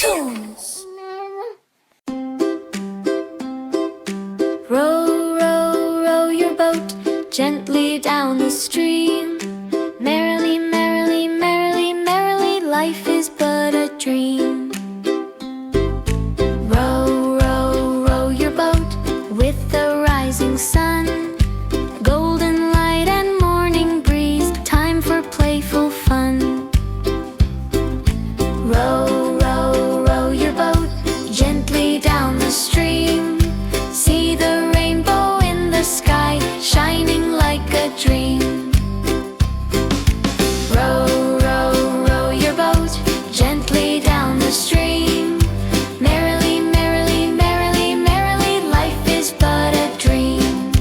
Toonz. Row, row, row your boat gently down the stream. Merrily, merrily, merrily, merrily, life is but a dream. Row, row, row your boat with the rising sun, golden light and morning breeze, time for playful fun. Row, row, row your boat gently down the stream. See the rainbow in the sky, shining like a dream. Row, row, row your boat gently down the stream. Merrily, merrily, merrily, merrily, life is but a dream.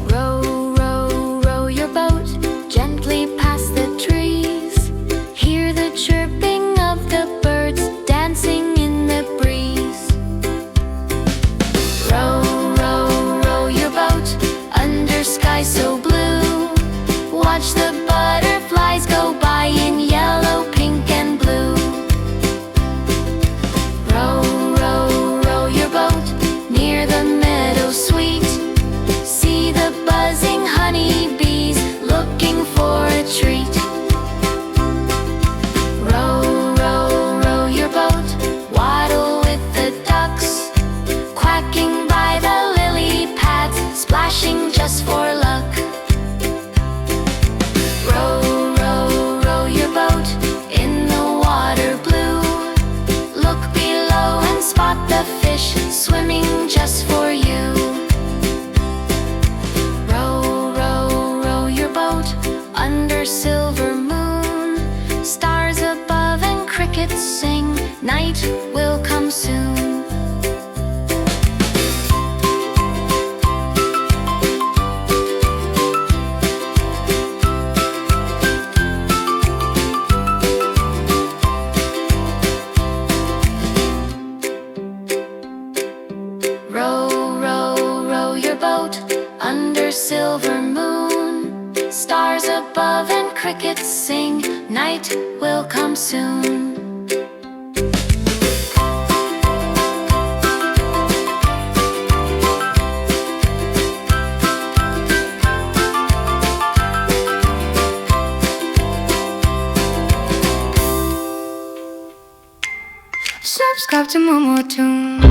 Row, row, row your boat gently past the trees. Hear the chirping of the birds dancing in the breeze. Row, row, row your boat under sky so blue. Watch the butterflies go by in yellow, pink and blue. Row, row, row your boat near the meadows sweet. See the buzzing honeybees looking for a treat. Row, row, row your boat, waddle with the ducks, quacking by the lily pads, splashing just for luck. Row, row, row your boat in the water blue. Look below and spot the fish swimming just for you. Row, row, row your boat under silver moon. Stars above and crickets sing, night will come soon. Row, row, row your boat under silver moon. Stars above and crickets sing, night will come soon. Subscribe to Mowmo Toonz.